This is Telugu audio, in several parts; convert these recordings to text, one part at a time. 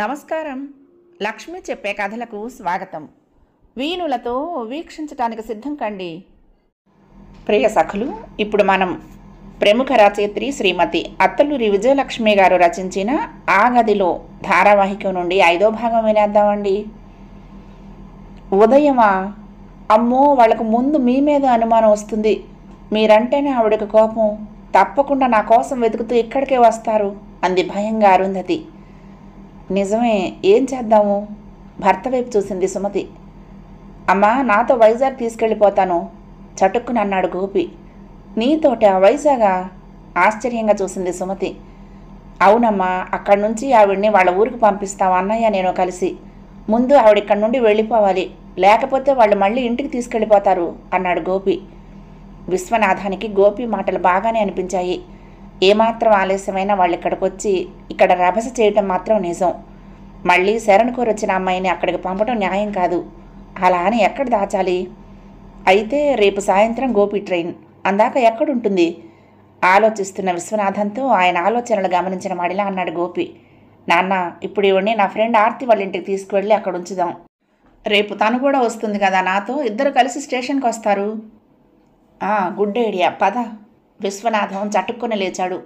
నమస్కారం. లక్ష్మి చెప్పే కథలకు స్వాగతం. వీణులతో వీక్షించటానికి సిద్ధం కండి. ప్రియ సఖులు, ఇప్పుడు మనం ప్రముఖ రచయిత్రి శ్రీమతి అత్తలూరి విజయలక్ష్మి గారు రచించిన ఆ గదిలో ధారావాహిక నుండి 5వ భాగం వినేద్దామండి. ఉదయమా? అమ్మో, వాళ్ళకు ముందు మీ మీద అనుమానం వస్తుంది. మీరంటేనే ఆవిడకి కోపం. తప్పకుండా నా కోసం వెతుకుతూ ఇక్కడికే వస్తారు అంది భయంగా అరుంధతి. నిజమే, ఏం చేద్దాము? భర్త వైపు చూసింది సుమతి. అమ్మా, నాతో వైజాగ్ తీసుకెళ్ళిపోతాను చటుక్కుని అన్నాడు గోపి. నీతోట వైజాగా? ఆశ్చర్యంగా చూసింది సుమతి. అవునమ్మా, అక్కడి నుంచి ఆవిడ్ని వాళ్ళ ఊరికి పంపిస్తాం అన్నయ్య నేను కలిసి. ముందు ఆవిడిక్కడి నుండి వెళ్ళిపోవాలి, లేకపోతే వాళ్ళు మళ్ళీ ఇంటికి తీసుకెళ్ళిపోతారు అన్నాడు గోపి. విశ్వనాథానికి గోపి మాటలు బాగానే అనిపించాయి. ఏమాత్రం ఆలస్యమైనా వాళ్ళు ఇక్కడికి వచ్చి ఇక్కడ రభస చేయటం మాత్రం నిజం. మళ్ళీ శరణ్ కోరొచ్చిన అమ్మాయిని అక్కడికి పంపడం న్యాయం కాదు. అలా అని ఎక్కడ దాచాలి? అయితే రేపు సాయంత్రం గోపి ట్రైన్, అందాక ఎక్కడుంటుంది? ఆలోచిస్తున్న విశ్వనాథంతో ఆయన ఆలోచనలు గమనించిన వాడిలా అన్నాడు గోపి. నాన్న, ఇప్పుడు ఇవన్నీ నా ఫ్రెండ్ ఆర్తి వాళ్ళ ఇంటికి తీసుకువెళ్ళి అక్కడ ఉంచుదాం. రేపు తను కూడా వస్తుంది కదా నాతో, ఇద్దరు కలిసి స్టేషన్కి వస్తారు. గుడ్ ఐడియా, పద. విశ్వనాథం చటుక్కుని లేచాడు.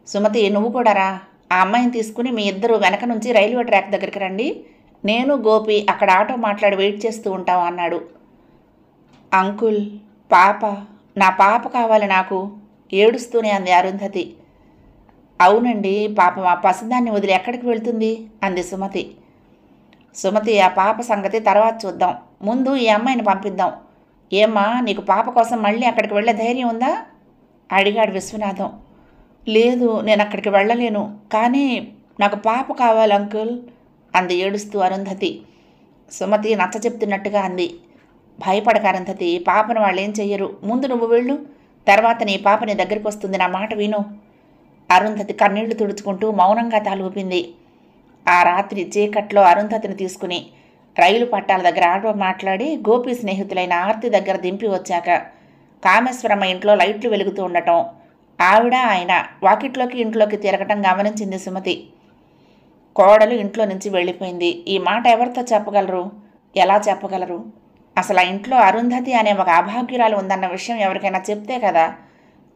సుమతి, నువ్వు కూడా రా. ఆ అమ్మాయిని తీసుకుని మీ ఇద్దరు వెనక నుంచి రైల్వే ట్రాక్ దగ్గరికి రండి. నేను గోపి అక్కడ ఆటో మాట్లాడి వెయిట్ చేస్తూ ఉంటాం అన్నాడు. అంకుల్, పాప, నా పాప కావాలి నాకు ఏడుస్తూనే అంది అరుంధతి. అవునండి, పాప మా పసిదాన్ని వదిలి ఎక్కడికి వెళ్తుంది అంది సుమతి. సుమతి, ఆ పాప సంగతి తర్వాత చూద్దాం, ముందు ఈ అమ్మాయిని పంపిద్దాం. ఏమ్మా, నీకు పాప కోసం మళ్ళీ అక్కడికి వెళ్ళే ధైర్యం ఉందా అడిగాడు విశ్వనాథం. లేదు, నేను అక్కడికి వెళ్ళలేను, కానీ నాకు పాప కావాలి అంకుల్ అంది ఏడుస్తూ అరుంధతి. సుమతి నచ్చ చెప్తున్నట్టుగా అంది. భయపడక అరుంధతి, పాపను వాళ్ళు ఏం చెయ్యరు. ముందు నువ్వు వెళ్ళు, తర్వాత నీ పాప నీ దగ్గరికి వస్తుంది, నా మాట విను. అరుంధతి కన్నీళ్లు తుడుచుకుంటూ మౌనంగా తాలూపింది. ఆ రాత్రి చీకట్లో అరుంధతిని తీసుకుని రైలు పట్టాల దగ్గర ఆటో మాట్లాడి గోపి స్నేహితులైన ఆర్తి దగ్గర దింపి వచ్చాక కామేశ్వరమ్మ ఇంట్లో లైట్లు వెలుగుతూ ఉండటం, ఆవిడ ఆయన వాకిట్లోకి ఇంట్లోకి తిరగటం గమనించింది సుమతి. కోడలు ఇంట్లో నుంచి వెళ్ళిపోయింది. ఈ మాట ఎవరితో చెప్పగలరు? ఎలా చెప్పగలరు? అసలు ఆ ఇంట్లో అరుంధతి అనే ఒక అభాగ్యురాలు ఉందన్న విషయం ఎవరికైనా చెప్తే కదా.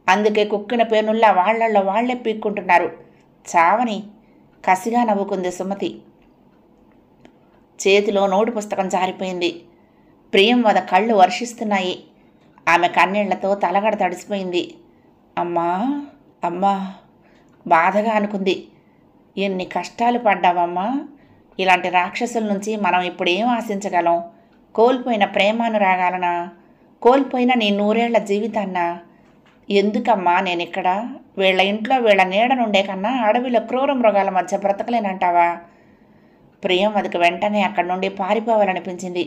అందుకే కుక్కిన పేనుల్లా వాళ్లల్లో వాళ్లే పీక్కుంటున్నారు. చావని కసిగా నవ్వుకుంది సుమతి. చేతిలో నోటు పుస్తకం జారిపోయింది. ప్రియం వద కళ్ళు వర్షిస్తున్నాయి. ఆమె కన్నీళ్లతో తలగడ తడిసిపోయింది. అమ్మా, అమ్మా బాధగా అనుకుంది. ఎన్ని కష్టాలు పడ్డావమ్మా. ఇలాంటి రాక్షసుల నుంచి మనం ఇప్పుడు ఏం ఆశించగలం? కోల్పోయిన ప్రేమానురాగాలనా? కోల్పోయిన నీ 100 ఏళ్ల జీవితాన్నా? ఎందుకమ్మా నేనిక్కడ? వీళ్ళ ఇంట్లో వీళ్ళ నీడనుండే కన్నా అడవిలో క్రూర మృగాల మధ్య బ్రతకలేనంటావా? ప్రియం వదకు వెంటనే అక్కడి నుండి పారిపోవాలనిపించింది.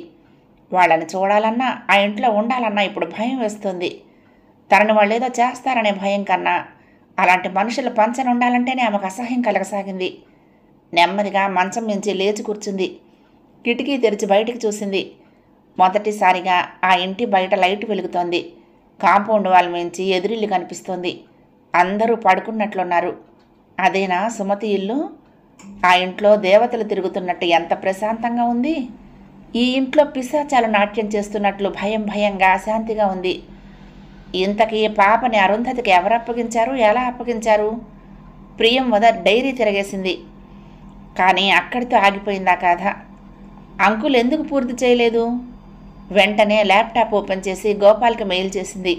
వాళ్ళని చూడాలన్నా ఆ ఇంట్లో ఉండాలన్నా ఇప్పుడు భయం వేస్తుంది. తనని వాళ్ళు ఏదో చేస్తారనే భయం కన్నా అలాంటి మనుషుల పంచన ఉండాలంటేనే ఆమెకు అసహ్యం కలగసాగింది. నెమ్మదిగా మంచం నుంచి లేచి కూర్చుంది. కిటికీ తెరిచి బయటికి చూసింది. మొదటిసారిగా ఆ ఇంటి బయట లైట్ వెలుగుతోంది. కాంపౌండ్ వాల్ మించి ఎదురిల్లు కనిపిస్తోంది. అందరూ పడుకున్నట్లున్నారు. అదేనా సుమతి ఇల్లు? ఆ ఇంట్లో దేవతలు తిరుగుతున్నట్టు ఎంత ప్రశాంతంగా ఉంది. ఈ ఇంట్లో పిశాచాలు నాట్యం చేస్తున్నట్లు భయం భయంగా అశాంతిగా ఉంది. ఇంతకీ పాపని అరుంధతికి ఎవరు అప్పగించారు? ఎలా అప్పగించారు? ప్రియం వద డైరీ తిరగేసింది. కానీ అక్కడితో ఆగిపోయిందా కథ. అంకుల్ ఎందుకు పూర్తి చేయలేదు? వెంటనే ల్యాప్టాప్ ఓపెన్ చేసి గోపాల్కి మెయిల్ చేసింది.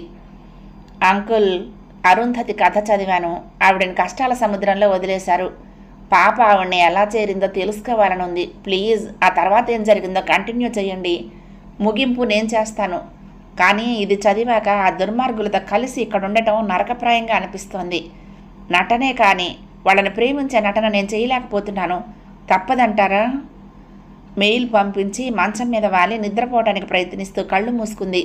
అంకుల్, అరుంధతి కథ చదివాను. ఆవిడని కష్టాల సముద్రంలో వదిలేశారు. పాప ఆవిడ్ని ఎలా చేరిందో తెలుసుకోవాలనుంది. ప్లీజ్ ఆ తర్వాత ఏం జరిగిందో కంటిన్యూ చేయండి. ముగింపు నేను చేస్తాను. కానీ ఇది చదివాక ఆ దుర్మార్గులతో కలిసి ఇక్కడ ఉండటం నరకప్రాయంగా అనిపిస్తోంది. నటనే కానీ వాళ్ళని ప్రేమించే నటన నేను చేయలేకపోతున్నాను. తప్పదంటారా? మెయిల్ పంపించి మంచం మీద వాలి నిద్రపోవడానికి ప్రయత్నిస్తూ కళ్ళు మూసుకుంది.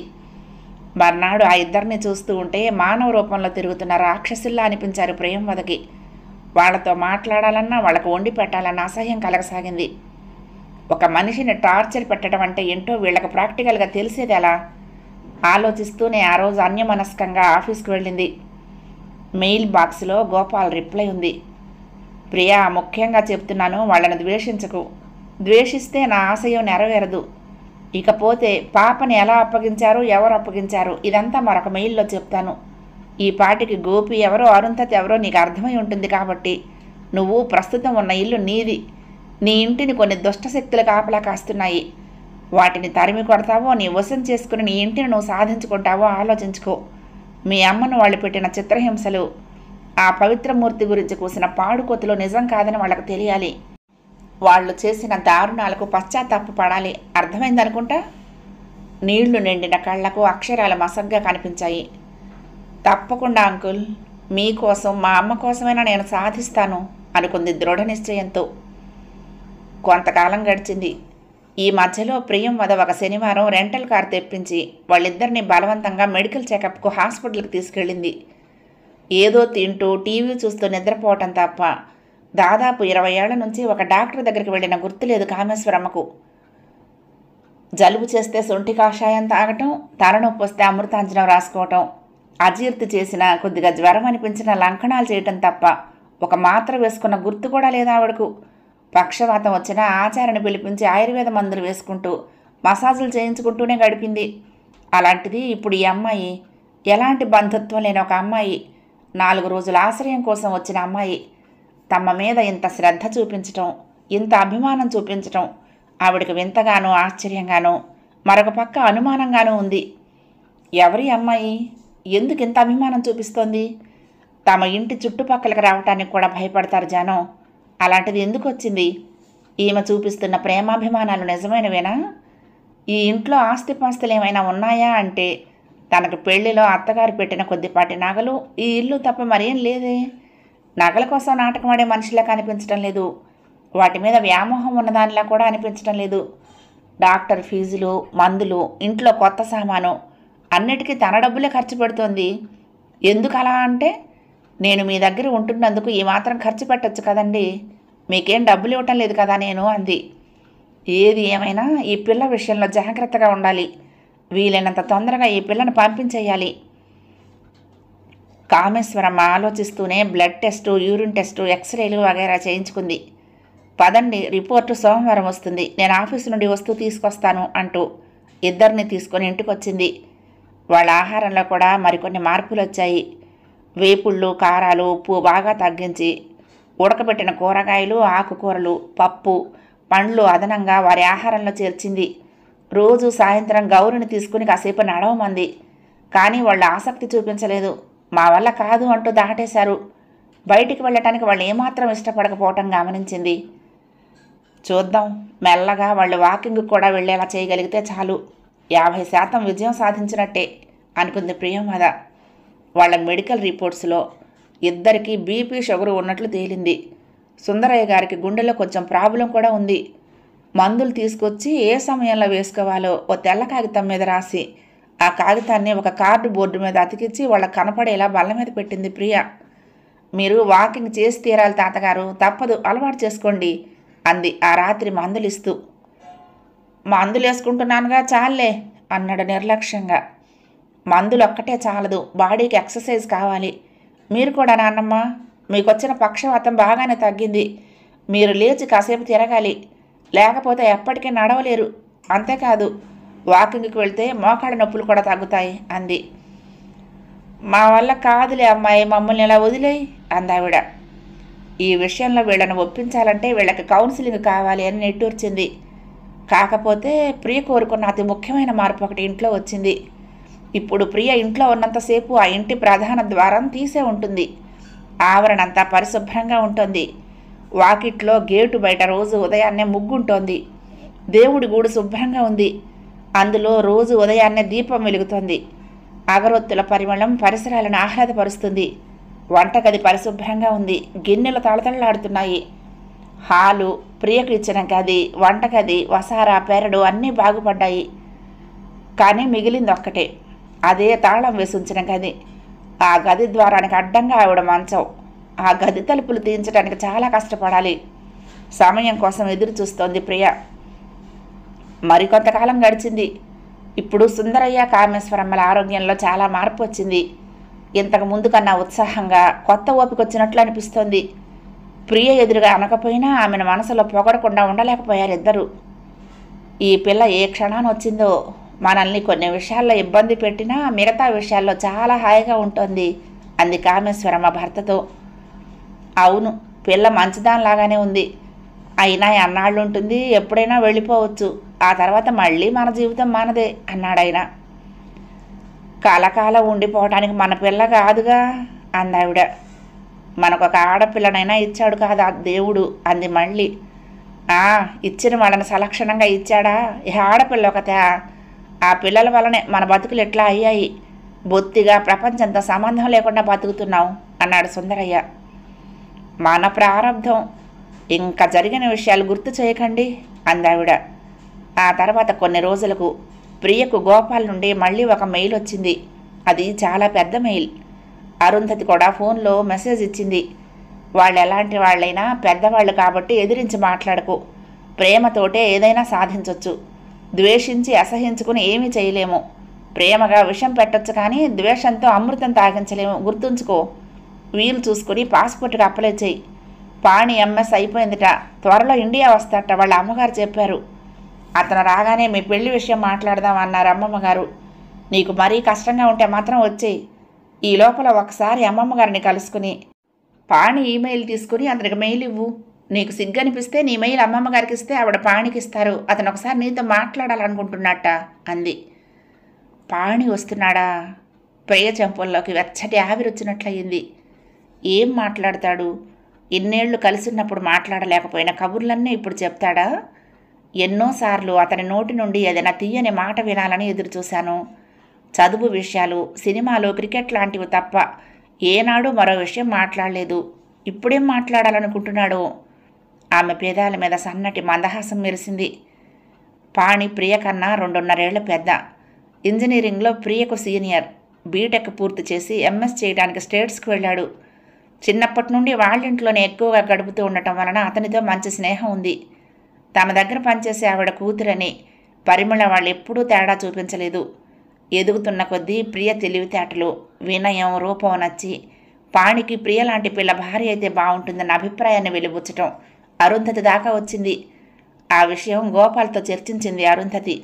మర్నాడు ఆ ఇద్దరిని చూస్తూ ఉంటే మానవ రూపంలో తిరుగుతున్న రాక్షసుల్లా అనిపించారు ప్రియంవదకి. వాళ్లతో మాట్లాడాలన్నా వాళ్ళకు వండి పెట్టాలన్న అసహ్యం కలగసాగింది. ఒక మనిషిని టార్చర్ పెట్టడం అంటే ఏంటో వీళ్ళకు ప్రాక్టికల్గా తెలిసేది ఎలా? ఆలోచిస్తూనే ఆ రోజు అన్యమనస్కంగా ఆఫీస్కి వెళ్ళింది. మెయిల్ బాక్స్లో గోపాల్ రిప్లై ఉంది. ప్రియా, ముఖ్యంగా చెప్తున్నాను, వాళ్ళని ద్వేషించకు. ద్వేషిస్తే నా ఆశయం నెరవేరదు. ఇకపోతే పాపని ఎలా అప్పగించారు, ఎవరు అప్పగించారు, ఇదంతా మరొక మెయిల్లో చెప్తాను. ఈ పాటికి గోపి ఎవరో, అరుంధతి ఎవరో నీకు అర్థమై ఉంటుంది. కాబట్టి నువ్వు ప్రస్తుతం ఉన్న ఇల్లు నీది. నీ ఇంటిని కొన్ని దుష్టశక్తులు కాపలా కాస్తున్నాయి. వాటిని తరిమి కొడతావో, నీ వశం చేసుకుని నీ ఇంటిని నువ్వు సాధించుకుంటావో ఆలోచించుకో. మీ అమ్మను వాళ్ళు పెట్టిన చిత్రహింసలు, ఆ పవిత్రమూర్తి గురించి కూసిన పాడుకోతులు నిజం కాదని వాళ్ళకు తెలియాలి. వాళ్ళు చేసిన దారుణాలకు పశ్చాత్తాపపడాలి. అర్థమైందనుకుంటా. నీళ్లు నిండిన కళ్లకు అక్షరాలు మసగ్గా కనిపించాయి. తప్పకుండా అంకుల్, మీకోసం, మా అమ్మ కోసమైనా నేను సాధిస్తాను అనుకుంది దృఢ నిశ్చయంతో. కొంతకాలం గడిచింది. ఈ మధ్యలో ప్రియం వద ఒక శనివారం రెంటల్ కార్ తెప్పించి వాళ్ళిద్దరిని బలవంతంగా మెడికల్ చెకప్కు హాస్పిటల్కి తీసుకెళ్ళింది. ఏదో తింటూ టీవీ చూస్తూ నిద్రపోవటం తప్ప దాదాపు 20 ఏళ్ల నుంచి ఒక డాక్టర్ దగ్గరికి వెళ్ళిన గుర్తులేదు కామేశ్వరమ్మకు. జలుబు చేస్తే సొంటి కాషాయం తాగటం, తలనొప్పి వస్తే అమృతాంజనం రాసుకోవటం, అజీర్తి చేసిన, కొద్దిగా జ్వరం అనిపించిన లంకణాలు చేయటం తప్ప ఒక మాత్ర వేసుకున్న గుర్తు కూడా లేదు ఆవిడకు. పక్షవాతం వచ్చినా ఆచారాన్ని పిలిపించి ఆయుర్వేద మందులు వేసుకుంటూ మసాజులు చేయించుకుంటూనే గడిపింది. అలాంటిది ఇప్పుడు ఈ అమ్మాయి, ఎలాంటి బంధుత్వం లేని ఒక అమ్మాయి, 4 రోజుల ఆశ్రయం కోసం వచ్చిన అమ్మాయి తమ మీద ఇంత శ్రద్ధ చూపించటం, ఇంత అభిమానం చూపించటం ఆవిడకి వింతగానో, ఆశ్చర్యంగానో, మరొక పక్క అనుమానంగానూ ఉంది. ఎవరి అమ్మాయి? ఎందుకు ఇంత అభిమానం చూపిస్తోంది? తమ ఇంటి చుట్టుపక్కలకు రావటానికి కూడా భయపడతారు జనం. అలాంటిది ఎందుకు వచ్చింది? ఈమె చూపిస్తున్న ప్రేమాభిమానాలు నిజమైనవేనా? ఈ ఇంట్లో ఆస్తిపాస్తులు ఏమైనా ఉన్నాయా అంటే తనకు పెళ్లిలో అత్తగారు పెట్టిన కొద్దిపాటి నగలు, ఈ ఇల్లు తప్ప మరేం లేదే. నగల కోసం నాటకమాడే మనిషిలా కనిపించడం లేదు. వాటి మీద వ్యామోహం ఉన్నదానిలా కూడా అనిపించడం లేదు. డాక్టర్ ఫీజులు, మందులు, ఇంట్లో కొత్త సామాను, అన్నిటికీ తన డబ్బులే ఖర్చు పెడుతోంది. ఎందుకు అలా అంటే, నేను మీ దగ్గర ఉంటున్నందుకు ఈ మాత్రం ఖర్చు పెట్టచ్చు కదండి, మీకేం డబ్బులు ఇవ్వటం లేదు కదా నేను అంది. ఏది ఏమైనా ఈ పిల్ల విషయంలో జాగ్రత్తగా ఉండాలి. వీలైనంత తొందరగా ఈ పిల్లను పంపించేయాలి. కామేశ్వరమ్మ ఆలోచిస్తూనే బ్లడ్ టెస్టు, యూరిన్ టెస్టు, ఎక్స్రేలు వగైరా చేయించుకుంది. పదండి, రిపోర్టు సోమవారం వస్తుంది, నేను ఆఫీసు నుండి వస్తూ తీసుకొస్తాను అంటూ ఇద్దరిని తీసుకొని ఇంటికి వచ్చింది. వాళ్ళ ఆహారంలో కూడా మరికొన్ని మార్పులు వచ్చాయి. వేపుళ్ళు, కారాలు, ఉప్పు బాగా తగ్గించి ఉడకబెట్టిన కూరగాయలు, ఆకుకూరలు, పప్పు, పండ్లు అదనంగా వారి ఆహారంలో చేర్చింది. రోజు సాయంత్రం గౌరిని తీసుకుని కాసేపు నడవమంది. కానీ వాళ్ళు ఆసక్తి చూపించలేదు. మా వల్ల కాదు అంటూ దాటేశారు. బయటికి వెళ్ళటానికి వాళ్ళు ఏమాత్రం ఇష్టపడకపోవటం గమనించింది. చూద్దాం, మెల్లగా వాళ్ళు వాకింగ్ కూడా వెళ్ళేలా చేయగలిగితే చాలు, 50% విజయం సాధించినట్టే అనుకుంది ప్రియంవద. వాళ్ళ మెడికల్ రిపోర్ట్స్లో ఇద్దరికీ బీపీ, షుగరు ఉన్నట్లు తేలింది. సుందరయ్య గారికి గుండెలో కొంచెం ప్రాబ్లం కూడా ఉంది. మందులు తీసుకొచ్చి ఏ సమయంలో వేసుకోవాలో ఓ తెల్ల కాగితం మీద రాసి ఆ కాగితాన్ని ఒక కార్డు బోర్డు మీద అతికించి వాళ్ళకు కనపడేలా బల్ల మీద పెట్టింది ప్రియ. మీరు వాకింగ్ చేసి తీరాలి తాతగారు, తప్పదు, అలవాటు చేసుకోండి అంది ఆ రాత్రి మందులిస్తూ. మందులు వేసుకుంటున్నానుగా చాలే అన్నాడు నిర్లక్ష్యంగా. మందులు ఒక్కటే చాలదు, బాడీకి ఎక్సర్సైజ్ కావాలి. మీరు కూడా నాన్నమ్మ, మీకు వచ్చిన పక్షవాతం బాగానే తగ్గింది. మీరు లేచి కాసేపు తిరగాలి, లేకపోతే ఎప్పటికీ నడవలేరు. అంతేకాదు, వాకింగ్కి వెళ్తే మోకాళ్ళ నొప్పులు కూడా తగ్గుతాయి అంది. మా వల్ల కాదులే అమ్మాయి, మమ్మల్ని ఇలా వదిలేయి అందావిడ. ఈ విషయంలో వీళ్ళని ఒప్పించాలంటే వీళ్ళకి కౌన్సిలింగ్ కావాలి అని నిట్టూర్చింది. కాకపోతే ప్రియ కోరుకున్న అతి ముఖ్యమైన మార్పు ఒకటి ఇంట్లో వచ్చింది. ఇప్పుడు ప్రియ ఇంట్లో ఉన్నంతసేపు ఆ ఇంటి ప్రధాన ద్వారం తీసే ఉంటుంది. ఆవరణ అంతా పరిశుభ్రంగా ఉంటుంది. వాకిట్లో గేటు బయట రోజు ఉదయాన్నే ముగ్గుంటోంది. దేవుడి గూడు శుభ్రంగా ఉంది. అందులో రోజు ఉదయాన్నే దీపం వెలుగుతోంది. అగరొత్తుల పరిమళం పరిసరాలను ఆహ్లాదపరుస్తుంది. వంటగది పరిశుభ్రంగా ఉంది. గిన్నెలు తళతళలాడుతున్నాయి. హాలు, ప్రియకు ఇచ్చిన గది, వంటగది, వసారా, పెరడు అన్నీ బాగుపడ్డాయి. కానీ మిగిలింది ఒక్కటే, అదే తాళం వేసి ఉంచిన గది. ఆ గది ద్వారానికి అడ్డంగా ఆవిడ మంచం. ఆ గది తలుపులు తీయించడానికి చాలా కష్టపడాలి. సమయం కోసం ఎదురు చూస్తోంది ప్రియ. మరికొంతకాలం గడిచింది. ఇప్పుడు సుందరయ్య, కామేశ్వరమ్మల ఆరోగ్యంలో చాలా మార్పు వచ్చింది. ఇంతకు ముందు కన్నా ఉత్సాహంగా కొత్త ఓపికొచ్చినట్లు అనిపిస్తోంది. ప్రియ ఎదురుగా అనకపోయినా ఆమెను మనసులో పొగడకుండా ఉండలేకపోయారు ఇద్దరు. ఈ పిల్ల ఏ క్షణాన్ని వచ్చిందో, మనల్ని కొన్ని విషయాల్లో ఇబ్బంది పెట్టినా మిగతా విషయాల్లో చాలా హాయిగా ఉంటుంది అంది కామేశ్వరమ్మ భర్తతో. అవును, పిల్ల మంచిదానిలాగానే ఉంది. అయినా అన్నాళ్ళు ఉంటుంది, ఎప్పుడైనా వెళ్ళిపోవచ్చు. ఆ తర్వాత మళ్ళీ మన జీవితం మనదే అన్నాడాయన. కలకాలం ఉండిపోవటానికి మన పిల్ల కాదుగా అందావిడ. మనకొక ఆడపిల్లనైనా ఇచ్చాడు కాదా దేవుడు అంది మళ్ళీ. ఇచ్చిన వాళ్ళని సలక్షణంగా ఇచ్చాడా? ఇక ఆడపిల్ల ఒకతే. ఆ పిల్లల వల్లనే మన బతుకులు ఎట్లా అయ్యాయి. బొత్తిగా ప్రపంచంతో సంబంధం లేకుండా బతుకుతున్నాం అన్నాడు సుందరయ్య. మన ప్రారంధం. ఇంకా జరిగిన విషయాలు గుర్తు చేయకండి అందావిడ. ఆ తర్వాత కొన్ని రోజులకు ప్రియకు గోపాల్ నుండి మళ్ళీ ఒక మెయిల్ వచ్చింది. అది చాలా పెద్ద మెయిల్. అరుంధతి కూడా ఫోన్లో మెసేజ్ ఇచ్చింది. వాళ్ళు ఎలాంటి వాళ్ళైనా పెద్దవాళ్ళు కాబట్టి ఎదిరించి మాట్లాడకు. ప్రేమతోటే ఏదైనా సాధించవచ్చు. ద్వేషించి అసహించుకుని ఏమీ చేయలేము. ప్రేమగా విషం పెట్టొచ్చు కానీ ద్వేషంతో అమృతం తాగించలేము. గుర్తుంచుకో. వీలు చూసుకుని పాస్పోర్ట్కి అప్లై చేయి. పాణి ఎంఎస్ అయిపోయిందిట. త్వరలో ఇండియా వస్తాట వాళ్ళ అమ్మగారు చెప్పారు. అతను రాగానే మీ పెళ్లి విషయం మాట్లాడదాం అన్నారు అమ్మమ్మగారు. నీకు మరీ కష్టంగా ఉంటే మాత్రం వచ్చేయి. ఈ లోపల ఒకసారి అమ్మమ్మగారిని కలుసుకుని పాణి ఈమెయిల్ తీసుకుని అతనికి మెయిల్ ఇవ్వు. నీకు సిగ్గనిపిస్తే నీ మెయిల్ అమ్మమ్మగారికి ఇస్తే ఆవిడ పాణికి ఇస్తారు. అతను ఒకసారి నీతో మాట్లాడాలనుకుంటున్నట్ట అంది. పాణి వస్తున్నాడా? ప్రియ చెంపల్లోకి వెచ్చటి ఆవిరొచ్చినట్లయింది. ఏం మాట్లాడతాడు? ఇన్నేళ్లు కలిసిన్నప్పుడు మాట్లాడలేకపోయిన కబుర్లన్నీ ఇప్పుడు చెప్తాడా? ఎన్నోసార్లు అతని నోటి నుండి ఏదైనా తీయని మాట వినాలని ఎదురుచూశాను. చదువు విషయాలు, సినిమాలు, క్రికెట్ లాంటివి తప్ప ఏనాడు మరో విషయం మాట్లాడలేదు. ఇప్పుడేం మాట్లాడాలనుకుంటున్నాడో? ఆమె పేదాల మీద సన్నటి మందహాసం మెరిసింది. పాణి ప్రియ కన్నా 2.5 ఏళ్ల పెద్ద. ఇంజనీరింగ్లో ప్రియకు సీనియర్. బీటెక్ పూర్తి చేసి ఎంఎస్ చేయడానికి స్టేట్స్కి వెళ్ళాడు. చిన్నప్పటి నుండి వాళ్ళింట్లోనే ఎక్కువగా గడుపుతూ ఉండటం వలన అతనితో మంచి స్నేహం ఉంది. తమ దగ్గర పనిచేసే ఆవిడ కూతురని పరిమళ వాళ్ళు ఎప్పుడూ తేడా చూపించలేదు. ఎదుగుతున్న కొద్దీ ప్రియ తెలివితేటలు, వినయం, రూపం నచ్చి పాణికి ప్రియ లాంటి పిల్ల భార్య అయితే బాగుంటుందన్న అభిప్రాయాన్ని వెలిబుచ్చటం అరుంధతి దాకా వచ్చింది. ఆ విషయం గోపాల్తో చర్చించింది అరుంధతి.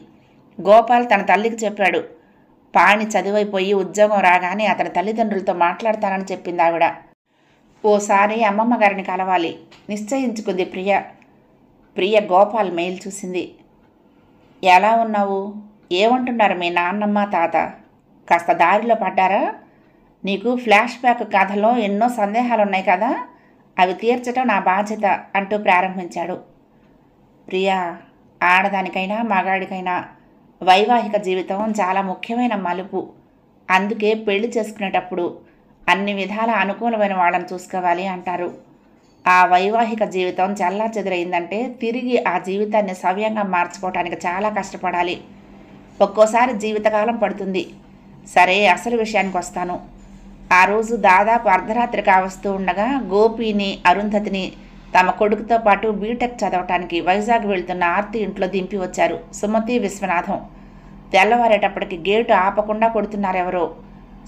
గోపాల్ తన తల్లికి చెప్పాడు. పాణి చదువైపోయి ఉద్యోగం రాగానే అతని తల్లిదండ్రులతో మాట్లాడతానని చెప్పింది ఆవిడ. ఓసారి అమ్మమ్మ గారిని కలవాలి నిశ్చయించుకుంది ప్రియ. ప్రియ గోపాల్ మెయిల్ చూసింది. ఎలా ఉన్నావు? ఏమంటున్నారు మీ నాన్నమ్మ తాత? కాస్త దారిలో పడ్డారా? నీకు ఫ్లాష్ బ్యాక్ కథలో ఎన్నో సందేహాలున్నాయి కదా, అవి తీర్చడం నా బాధ్యత అంటూ ప్రారంభించాడు. ప్రియా, ఆడదానికైనా మగాడికైనా వైవాహిక జీవితం చాలా ముఖ్యమైన మలుపు. అందుకే పెళ్లి చేసుకునేటప్పుడు అన్ని విధాల అనుకూలమైన వాళ్ళని చూసుకోవాలి అంటారు. ఆ వైవాహిక జీవితం చెల్లాచెదురైందంటే తిరిగి ఆ జీవితాన్ని సవ్యంగా మార్చుకోవటానికి చాలా కష్టపడాలి. ఒక్కోసారి జీవితకాలం పడుతుంది. సరే, అసలు విషయానికి వస్తాను. ఆ రోజు దాదాపు అర్ధరాత్రి కావస్తూ ఉండగా గోపిని, అరుంధతిని తమ కొడుకుతో పాటు బీటెక్ చదవటానికి వైజాగ్ వెళ్తున్న ఆర్తి ఇంట్లో దింపి వచ్చారు సుమతి, విశ్వనాథం. తెల్లవారేటప్పటికి గేటు ఆపకుండా కొడుతున్నారెవరో.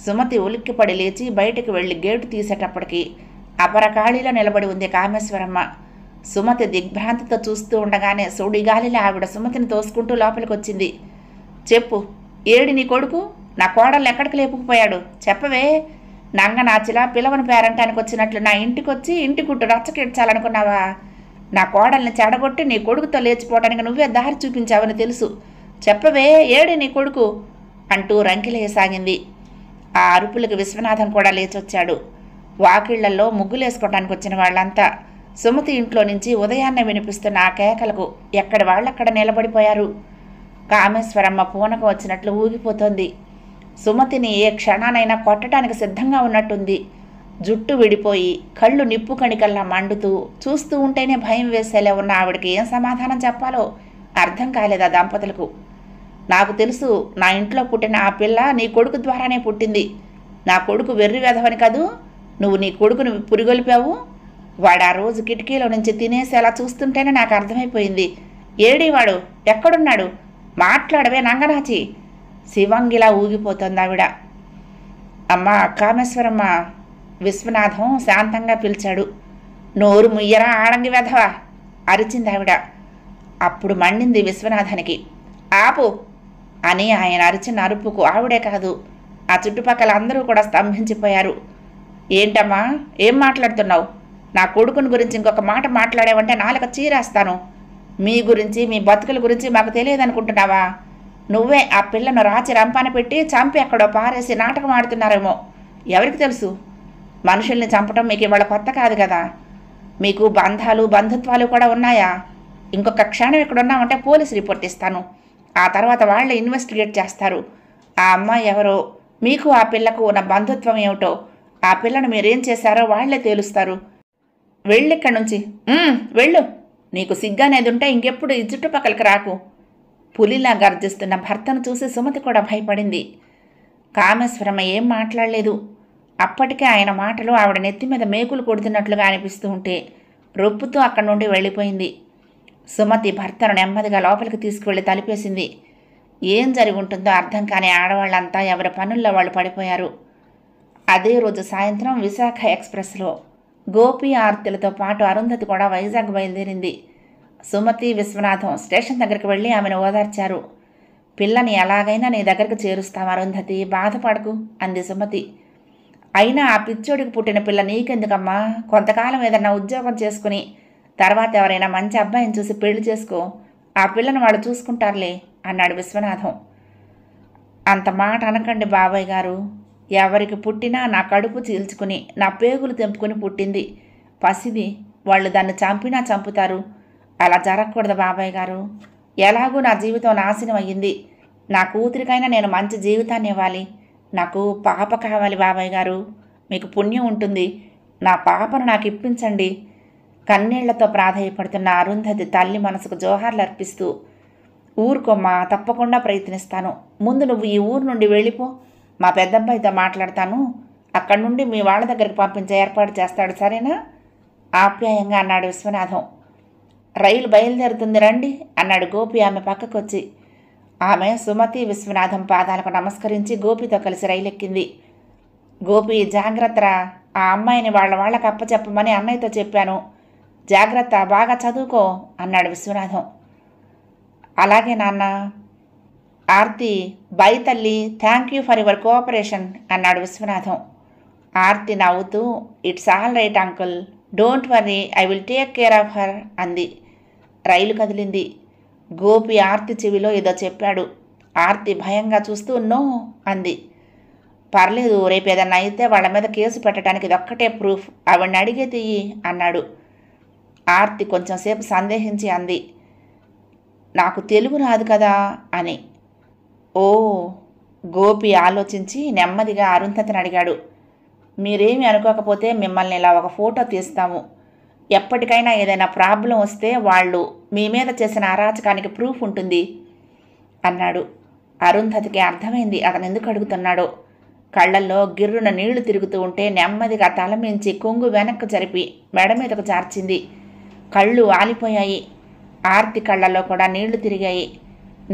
సుమతి ఉలిక్కిపడి లేచి బయటికి వెళ్ళి గేటు తీసేటప్పటికి అపరకాళిలో నిలబడి ఉంది కామేశ్వరమ్మ. సుమతి దిగ్భ్రాంతితో చూస్తూ ఉండగానే సుడిగాలిలో ఆవిడ సుమతిని తోసుకుంటూ లోపలికి వచ్చింది. చెప్పు, ఏడి నీ కొడుకు? నా కోడల్ని ఎక్కడికి లేపుకుపోయాడు? చెప్పవే. నంగనాచిలా పిలవని పేరంటానికి వచ్చినట్లు నా ఇంటికొచ్చి ఇంటి గుట్టు రచ్చకెడ్చాలనుకున్నావా? నా కోడల్ని చెడగొట్టి నీ కొడుకుతో లేచిపోవడానికి నువ్వే దారి చూపించావని తెలుసు. చెప్పవే, ఏడి నీ కొడుకు అంటూ రంకిలేయసాగింది. ఆ అరుపులకు విశ్వనాథం కూడా లేచొచ్చాడు. వాకిళ్లలో ముగ్గులేసుకోవటానికి వచ్చిన వాళ్ళంతా సుమతి ఇంట్లో నుంచి ఉదయాన్నే వినిపిస్తున్న ఆ కేకలకు ఎక్కడి వాళ్ళక్కడ నిలబడిపోయారు. కామేశ్వరమ్మ పూనకు వచ్చినట్లు ఊగిపోతోంది. సుమతిని ఏ క్షణానైనా కొట్టడానికి సిద్ధంగా ఉన్నట్టుంది. జుట్టు విడిపోయి కళ్ళు నిప్పు కణికల్లా మండుతూ చూస్తూ ఉంటేనే భయం వేసేలా ఉన్న ఆవిడకి ఏం సమాధానం చెప్పాలో అర్థం కాలేదు ఆ దంపతులకు. నాకు తెలుసు, నా ఇంట్లో పుట్టిన ఆ పిల్ల నీ కొడుకు ద్వారానే పుట్టింది. నా కొడుకు వెర్రి వెధవని కదూ నువ్వు నీ కొడుకుని పురిగొల్పావు. వాడు ఆ రోజు కిటికీలో నుంచి తినేసి అలా చూస్తుంటేనే నాకు అర్థమైపోయింది. ఏడీవాడు? ఎక్కడున్నాడు? మాట్లాడవే నంగనాచి. శివంగిలా ఊగిపోతుంది ఆవిడ. అమ్మా కామేశ్వరమ్మ, విశ్వనాథం శాంతంగా పిలిచాడు. నోరు ముయ్యరా ఆడంగి వెధవా అరిచింది ఆవిడ. అప్పుడు మండింది విశ్వనాథానికి. ఆపు అని ఆయన అరిచిన అరుపుకు ఆవిడే కాదు, ఆ చుట్టుపక్కల అందరూ కూడా స్తంభించిపోయారు. ఏంటమ్మా, ఏం మాట్లాడుతున్నావు? నా కొడుకుని గురించి ఇంకొక మాట మాట్లాడావంటే నాలుక చీరేస్తాను. మీ గురించి, మీ బతుకుల గురించి మాకు తెలియదనుకుంటున్నావా? నువ్వే ఆ పిల్లను రాచి రంపాన పెట్టి చంపి ఎక్కడో పారేసి నాటకం ఆడుతున్నారేమో. ఎవరికి తెలుసు? మనుషుల్ని చంపటం మీకు ఇవాళ కొత్త కాదు కదా. మీకు బంధాలు, బంధుత్వాలు కూడా ఉన్నాయా? ఇంకొక క్షణం ఇక్కడ ఉన్నామంటే పోలీసు రిపోర్ట్ ఇస్తాను. ఆ తర్వాత వాళ్ళే ఇన్వెస్టిగేట్ చేస్తారు. ఆ అమ్మాయి ఎవరో, మీకు ఆ పిల్లకు ఉన్న బంధుత్వం ఏమిటో, ఆ పిల్లను మీరేం చేశారో వాళ్లే తేలుస్తారు. వెళ్ళిక్కడి నుంచి, వెళ్ళు. నీకు సిగ్గనేది ఉంటే ఇంకెప్పుడు ఈ చుట్టుపక్కలకి రాకు. పులిలా గర్జిస్తున్న భర్తను చూసి సుమతి కూడా భయపడింది. కామేశ్వరమ్మ ఏం మాట్లాడలేదు. అప్పటికే ఆయన మాటలు ఆవిడ నెత్తి మీద మేకులు కొడుతున్నట్లుగా అనిపిస్తూ ఉంటే రొప్పుతూ అక్కడి నుండి వెళ్ళిపోయింది. సుమతి భర్తను నెమ్మదిగా లోపలికి తీసుకువెళ్ళి తలిపేసింది. ఏం జరిగి ఉంటుందో అర్థం కాని ఆడవాళ్ళంతా ఎవరి పనుల్లో వాళ్ళు పడిపోయారు. అదే రోజు సాయంత్రం విశాఖ ఎక్స్ప్రెస్లో గోపి, ఆర్తిలతో పాటు అరుంధతి కూడా వైజాగ్ బయలుదేరింది. సుమతి, విశ్వనాథం స్టేషన్ దగ్గరికి వెళ్ళి ఆమెను ఓదార్చారు. పిల్లని ఎలాగైనా నీ దగ్గరకు చేరుస్తాం అరుంధతి, బాధపడకు అంది సుమతి. అయినా ఆ పిచ్చోడికి పుట్టిన పిల్ల నీకెందుకమ్మా? కొంతకాలం ఏదన్నా ఉద్యోగం చేసుకుని తర్వాత ఎవరైనా మంచి అబ్బాయిని చూసి పెళ్లి చేసుకో. ఆ పిల్లను వాళ్ళు చూసుకుంటారులే అన్నాడు విశ్వనాథం. అంత మాట అనకండి బాబాయ్ గారు. ఎవరికి పుట్టినా నా కడుపు చీల్చుకుని, నా పేగులు తెంపుకుని పుట్టింది. పసిది. వాళ్ళు దాన్ని చంపినా చంపుతారు. అలా జరగకూడదు బాబాయ్ గారు. ఎలాగూ నా జీవితం నాశనం అయ్యింది. నా కూతురికైనా నేను మంచి జీవితాన్ని ఇవ్వాలి. నాకు పాప కావాలి బాబాయ్ గారు. మీకు పుణ్యం ఉంటుంది. నా పాపను నాకు ఇప్పించండి. కన్నీళ్లతో ప్రాధేయపడుతున్న అరుంధతి తల్లి మనసుకు జోహార్లు అర్పిస్తూ, ఊరుకోమ్మా, తప్పకుండా ప్రయత్నిస్తాను. ముందు నువ్వు ఈ ఊరు నుండి వెళ్ళిపో. మా పెద్దబ్బాయితో మాట్లాడతాను. అక్కడి నుండి మీ వాళ్ళ దగ్గరికి పంపించే ఏర్పాటు చేస్తాడు, సరేనా? ఆప్యాయంగా అన్నాడు విశ్వనాథం. రైలు బయలుదేరుతుంది రండి అన్నాడు గోపి ఆమె పక్కకొచ్చి. ఆమె సుమతి, విశ్వనాథం పాదాలకు నమస్కరించి గోపితో కలిసి రైలు ఎక్కింది. గోపి, జాగ్రత్తరా. ఆ అమ్మాయిని వాళ్ళకి అప్పచెప్పమని అన్నయ్యతో చెప్పాను. జాగ్రత్త, బాగా చదువుకో అన్నాడు విశ్వనాథం. అలాగే నాన్న. ఆర్తి, బై తల్లి, thank you for your cooperation అన్నాడు విశ్వనాథం. ఆర్తి నవ్వుతూ, it's all right uncle, don't worry, I will take care of her అంది. రైలు కదిలింది. గోపి ఆర్తి చెవిలో ఏదో చెప్పాడు. ఆర్తి భయంగా చూస్తూ నో అంది. పర్లేదు, రేపు ఏదన్నా అయితే వాళ్ళ మీద కేసు పెట్టడానికి ఇదొక్కటే ప్రూఫ్, ఆవిడ్ని అడిగే తీయి అన్నాడు. ఆర్తి కొంచెంసేపు సందేహించి అంది, నాకు తెలుగు రాదు కదా అని. ఓ. గోపి ఆలోచించి నెమ్మదిగా అరుంధతిని అడిగాడు. మీరేమి అనుకోకపోతే మిమ్మల్ని ఇలా ఒక ఫోటో తీస్తాము. ఎప్పటికైనా ఏదైనా ప్రాబ్లం వస్తే వాళ్ళు మీ మీద చేసిన అరాచకానికి ప్రూఫ్ ఉంటుంది అన్నాడు. అరుంధతికి అర్థమైంది అతను ఎందుకు అడుగుతున్నాడో. కళ్ళల్లో గిర్రున నీళ్లు తిరుగుతూ ఉంటే నెమ్మదిగా తలమించి కొంగు వెనక్కు జరిపి మెడ మీదకు జార్చింది. కళ్ళు ఆలిపోయాయి. ఆర్తి కళ్ళల్లో కూడా నీళ్లు తిరిగాయి.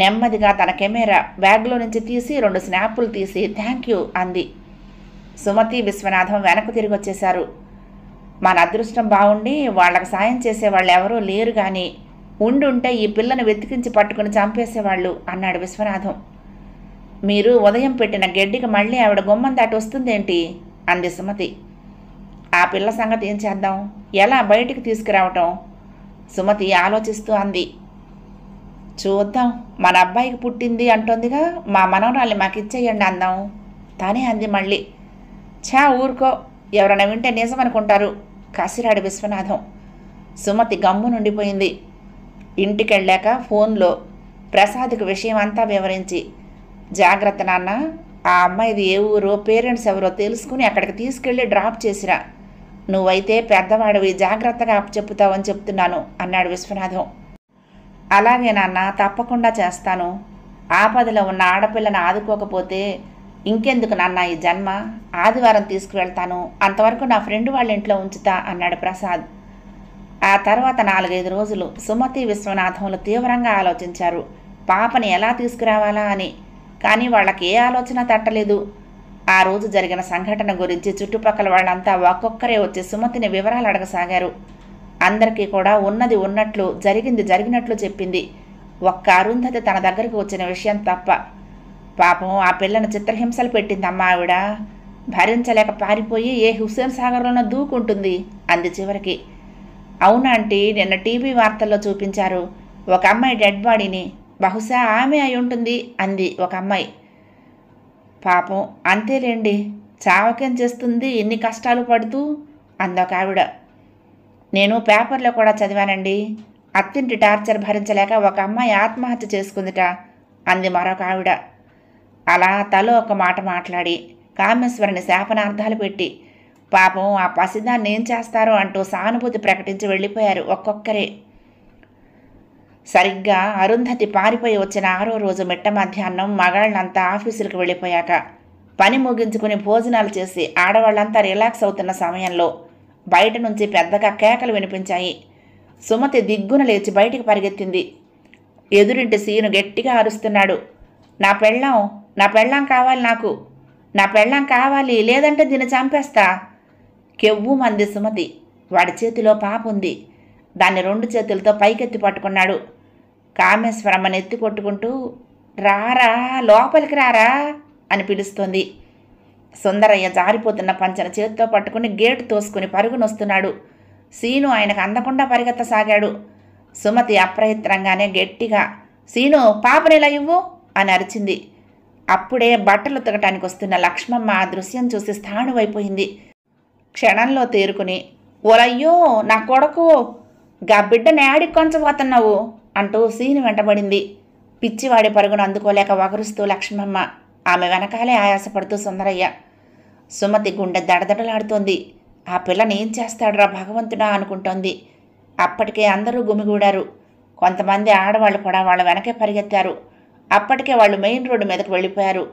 నెమ్మదిగా తన కెమెరా బ్యాగ్లో నుంచి తీసి 2 స్నాపులు తీసి థ్యాంక్ యూ అంది. సుమతి, విశ్వనాథం వెనక్కు తిరిగి వచ్చేశారు. మన అదృష్టం బాగుండి వాళ్ళకి సాయం చేసేవాళ్ళు ఎవరూ లేరు, కానీ ఉండుంటే ఈ పిల్లను వెతికించి పట్టుకుని చంపేసేవాళ్ళు అన్నాడు విశ్వనాథం. మీరు ఉదయం పెట్టిన గెడ్డికి మళ్ళీ ఆవిడ గుమ్మం దాటి వస్తుందేంటి అంది సుమతి. ఆ పిల్ల సంగతి ఏం చేద్దాం? ఎలా బయటికి తీసుకురావటం? సుమతి ఆలోచిస్తూ అంది. చూద్దాం, మన అబ్బాయికి పుట్టింది అంటోందిగా, మా మనవరాల్ని మాకు ఇచ్చేయండి అందాం తానే అంది మళ్ళీ. ఛా ఊరుకో, ఎవరైనా వింటే నిజమనుకుంటారు కసిరాడు విశ్వనాథం. సుమతి గమ్ము నుండిపోయింది. ఇంటికెళ్ళాక ఫోన్లో ప్రసాద్కి విషయం అంతా వివరించి, జాగ్రత్త నాన్న, ఆ అమ్మాయిది ఏ ఊరో పేరెంట్స్ ఎవరో తెలుసుకుని అక్కడికి తీసుకెళ్ళి డ్రాప్ చేసిరా. నువ్వైతే పెద్దవాడివి, జాగ్రత్తగా అప్పచెప్పుతావని చెప్తున్నాను అన్నాడు విశ్వనాథం. అలాగే నాన్న, తప్పకుండా చేస్తాను. ఆపదలో ఉన్న ఆడపిల్లను ఆదుకోకపోతే ఇంకెందుకు నాన్న ఈ జన్మ? ఆదివారం తీసుకువెళ్తాను, అంతవరకు నా ఫ్రెండ్ వాళ్ళ ఇంట్లో ఉంచుతా అన్నాడు ప్రసాద్. ఆ తర్వాత 4-5 రోజులు సుమతి, విశ్వనాథంలు తీవ్రంగా ఆలోచించారు పాపని ఎలా తీసుకురావాలా అని. కానీ వాళ్ళకి ఏ ఆలోచన తట్టలేదు. ఆ రోజు జరిగిన సంఘటన గురించి చుట్టుపక్కల వాళ్ళంతా ఒక్కొక్కరే వచ్చి సుమతిని వివరాలు అడగసాగారు. అందరికీ కూడా ఉన్నది ఉన్నట్లు జరిగింది జరిగినట్లు చెప్పింది. ఒక్క అరుంధతి తన దగ్గరకు వచ్చిన విషయం తప్ప. పాపం ఆ పిల్లను చిత్రహింసలు పెట్టిందమ్మా ఆవిడ. భరించలేక పారిపోయి ఏ హుస్సేన్ సాగర్లోనో దూకుంటుంది అంది చివరికి. అవునా ఆంటీ, నిన్న టీవీ వార్తల్లో చూపించారు ఒక అమ్మాయి డెడ్ బాడీని. బహుశా ఆమె అయి ఉంటుంది అంది ఒక అమ్మాయి. పాపం అంతేలేండి, చావకేం చేస్తుంది ఇన్ని కష్టాలు పడుతూ అందొక ఆవిడ. నేను పేపర్లో కూడా చదివానండి. అత్తింటి టార్చర్ భరించలేక ఒక అమ్మాయి ఆత్మహత్య చేసుకుందిట అంది మరొక ఆవిడ. అలా తలో ఒక మాట మాట్లాడి కామేశ్వరిని శాపనార్థాలు పెట్టి పాపం ఆ పసిదాన్ని ఏం చేస్తారో అంటూ సానుభూతి ప్రకటించి వెళ్ళిపోయారు ఒక్కొక్కరే. సరిగ్గా అరుంధతి పారిపోయి వచ్చిన 6వ రోజు మిట్ట మధ్యాహ్నం మగాళ్ళంతా ఆఫీసులకు వెళ్ళిపోయాక పని ముగించుకుని భోజనాలు చేసి ఆడవాళ్ళంతా రిలాక్స్ అవుతున్న సమయంలో బయట నుంచి పెద్దగా కేకలు వినిపించాయి. సుమతి దిగ్గున లేచి బయటికి పరిగెత్తింది. ఎదురింటి సీను గట్టిగా అరుస్తున్నాడు. నా పెళ్ళాం కావాలి, నా పెళ్ళాం కావాలి, లేదంటే దీన్ని చంపేస్తా. కెవ్వు మంది సుమతి. వాడి చేతిలో పాప ఉంది. దాన్ని 2 చేతులతో పైకెత్తి పట్టుకున్నాడు. కామేశ్వరమ్మని ఎత్తి కొట్టుకుంటూ రారా, లోపలికి రారా అని పిలుస్తోంది. సుందరయ్య జారిపోతున్న పంచన చేతితో పట్టుకుని గేటు తోసుకుని పరుగునొస్తున్నాడు. సీను ఆయనకు అందకుండా పరిగెత్తసాగాడు. సుమతి అప్రయత్నంగానే గట్టిగా సీను పాపనిలా ఇవ్వు అని అరిచింది. అప్పుడే బట్టలు ఉతకటానికి వస్తున్న లక్ష్మమ్మ ఆ దృశ్యం చూసి స్థాణువైపోయింది. క్షణంలో తేరుకుని ఓలయ్యో నా కొడుకు, గా బిడ్డని యాడికి కొంచబోతున్నావు అంటూ సీను వెంటబడింది. పిచ్చివాడి పరుగును అందుకోలేక వగరుస్తూ లక్ష్మమ్మ, ఆమె వెనకాలే ఆయాసపడుతూ సుందరయ్య. సుమతి గుండె దడదడలాడుతోంది. ఆ పిల్లని ఏం చేస్తాడురా భగవంతుడా అనుకుంటోంది. అప్పటికే అందరూ గుమిగూడారు. కొంతమంది ఆడవాళ్ళు కూడా వాళ్ళ వెనకే పరిగెత్తారు. అప్పటికే వాళ్ళు మెయిన్ రోడ్డు మీదకు వెళ్ళిపోయారు.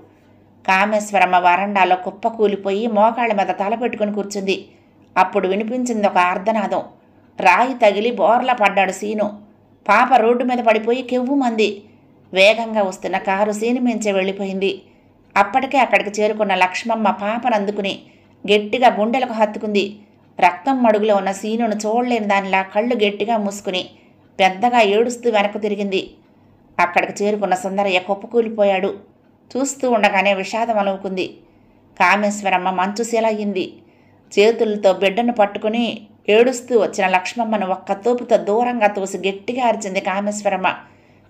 కామేశ్వరమ్మ వరండాలో కుప్ప కూలిపోయి మోకాళ్ళ మీద తల పెట్టుకుని కూర్చుంది. అప్పుడు వినిపించింది ఒక ఆర్తనాదం. రాయి తగిలి బోర్లా పడ్డాడు సీను. పాప రోడ్డు మీద పడిపోయి కెవ్వుమంది. వేగంగా వస్తున్న కారు సీను మించే వెళ్ళిపోయింది. అప్పటికే అక్కడికి చేరుకున్న లక్ష్మమ్మ పాపను అందుకుని గట్టిగా గుండెలకు హత్తుకుంది. రక్తం మడుగులో ఉన్న సీనును చూడలేని దానిలా కళ్ళు గట్టిగా మూసుకుని పెద్దగా ఏడుస్తూ వెనక్కు తిరిగింది. అక్కడికి చేరుకున్న సుందరయ్య కుప్పకూలిపోయాడు. చూస్తూ ఉండగానే విషాదం అలుముకుంది. కామేశ్వరమ్మ మంచుశీలయ్యింది. చేతులతో బిడ్డను పట్టుకుని ఏడుస్తూ వచ్చిన లక్ష్మమ్మను ఒక్క తోపుతో దూరంగా తోసి గట్టిగా అరిచింది కామేశ్వరమ్మ.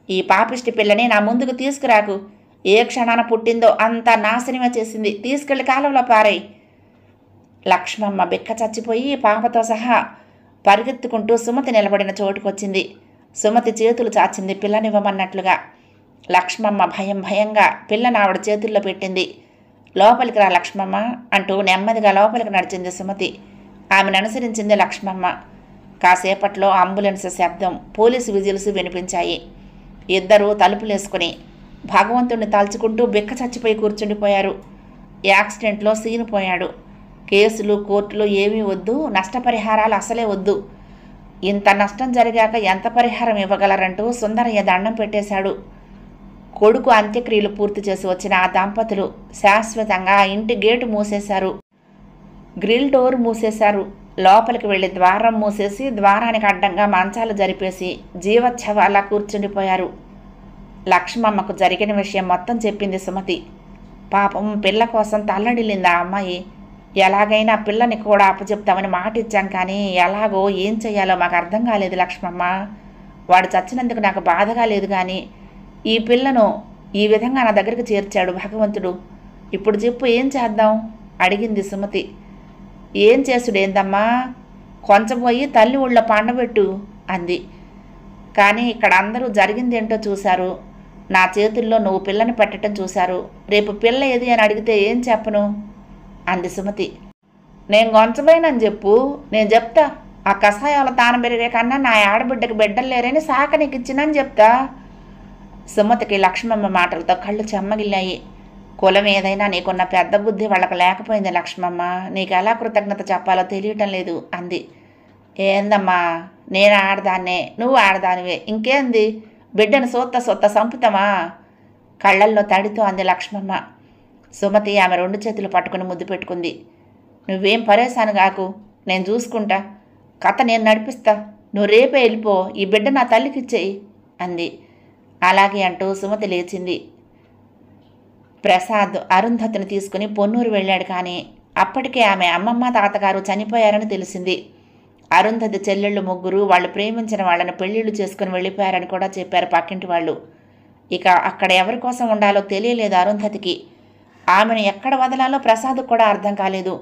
ఈ పాపిష్టి పిల్లని నా ముందుకు తీసుకురాకు. ఏ క్షణాన పుట్టిందో అంతా నాశనమే చేసింది. తీసుకెళ్లి కాలంలో పారాయి. లక్ష్మమ్మ బిక్క చచ్చిపోయి పాపతో సహా పరిగెత్తుకుంటూ సుమతి నిలబడిన చోటుకొచ్చింది. సుమతి చేతులు చాచింది పిల్లనివ్వమన్నట్లుగా. లక్ష్మమ్మ భయంగా పిల్లని ఆవిడ చేతుల్లో పెట్టింది. లోపలికి రా లక్ష్మమ్మ అంటూ నెమ్మదిగా లోపలికి నడిచింది సుమతి. ఆమెను అనుసరించింది లక్ష్మమ్మ. కాసేపట్లో అంబులెన్స్ శబ్దం, పోలీసు విజిల్స్ వినిపించాయి. ఇద్దరూ తలుపులేసుకుని భగవంతుణ్ణి తలుచుకుంటూ బిక్క చచ్చిపోయి కూర్చుండిపోయారు. యాక్సిడెంట్లో సీను పోయాడు. కేసులు కోర్టులు ఏమీ వద్దు, నష్టపరిహారాలు అసలే వద్దు. ఇంత నష్టం జరిగాక ఎంత పరిహారం ఇవ్వగలరంటూ సుందరయ్య దండం పెట్టేశాడు. కొడుకు అంత్యక్రియలు పూర్తి చేసి వచ్చిన ఆ దంపతులు శాశ్వతంగా ఆ ఇంటి గేటు మూసేశారు. గ్రిల్ డోర్ మూసేశారు. లోపలికి వెళ్ళి ద్వారం మూసేసి ద్వారానికి అడ్డంగా మంచాలు జరిపేసి జీవచ్ఛవాలా కూర్చుండిపోయారు. లక్ష్మమ్మకు జరిగిన విషయం మొత్తం చెప్పింది సుమతి. పాపం పిల్ల కోసం తల్లడిల్లింది ఆ అమ్మాయి. ఎలాగైనా పిల్లని కూడా అప్పచెప్తామని మాట ఇచ్చాం, కానీ ఎలాగో ఏం చెయ్యాలో మాకు అర్థం కాలేదు లక్ష్మమ్మ. వాడు చచ్చినందుకు నాకు బాధగా లేదు, కానీ ఈ పిల్లను ఈ విధంగా నా దగ్గరికి చేర్చాడు భగవంతుడు. ఇప్పుడు చెప్పు ఏం చేద్దాం అడిగింది సుమతి. ఏం చేసుడేందమ్మా, కొంచెం పోయి తల్లి ఊళ్ళో పండబెట్టు అంది. కానీ ఇక్కడ అందరూ జరిగిందేంటో చూశారు. నా చేతుల్లో నువ్వు పిల్లని పెట్టడం చూశారు. రేపు పిల్ల ఏది అని అడిగితే ఏం చెప్పను అంది సుమతి. నేను గొంచబోయినని చెప్పు, నేను చెప్తా. ఆ కషాయాల తానం పెరిగే కన్నా నా ఆడబిడ్డకి బిడ్డలు లేరని సాక నీకు ఇచ్చినని చెప్తా. సుమతికి లక్ష్మమ్మ మాటలతో కళ్ళు చెమ్మగిల్లాయి. కులం ఏదైనా నీకున్న పెద్ద బుద్ధి వాళ్ళకు లేకపోయింది లక్ష్మమ్మ. నీకు ఎలా కృతజ్ఞత చెప్పాలో తెలియటం లేదు అంది. ఏందమ్మా, నేను ఆడదాన్నే, నువ్వు ఆడదానివే, ఇంకేంది, బిడ్డను సొత్త సంపుతామా కళ్ళల్లో తడితో అంది లక్ష్మమ్మ. సుమతి ఆమె 2 చేతులు పట్టుకుని ముద్దు పెట్టుకుంది. నువ్వేం పరేశాను కాకు, నేను చూసుకుంటా, కథ నేను నడిపిస్తా, నువ్వు రేపే వెళ్ళిపో, ఈ బిడ్డ నా తల్లికిచ్చేయి అంది. అలాగే అంటూ సుమతి లేచింది. ప్రసాద్ అరుంధతిని తీసుకుని పొన్నూరు వెళ్ళాడు. కానీ అప్పటికే ఆమె అమ్మమ్మ తాతగారు చనిపోయారని తెలిసింది. అరుంధతి చెల్లెళ్ళు 3 వాళ్ళు ప్రేమించిన వాళ్ళని పెళ్లిళ్ళు చేసుకుని వెళ్ళిపోయారని కూడా చెప్పారు పక్కింటి వాళ్ళు. ఇక అక్కడ ఎవరి కోసం ఉండాలో తెలియలేదు అరుంధతికి. ఆమెను ఎక్కడ వదలాలో ప్రసాద్కు కూడా అర్థం కాలేదు.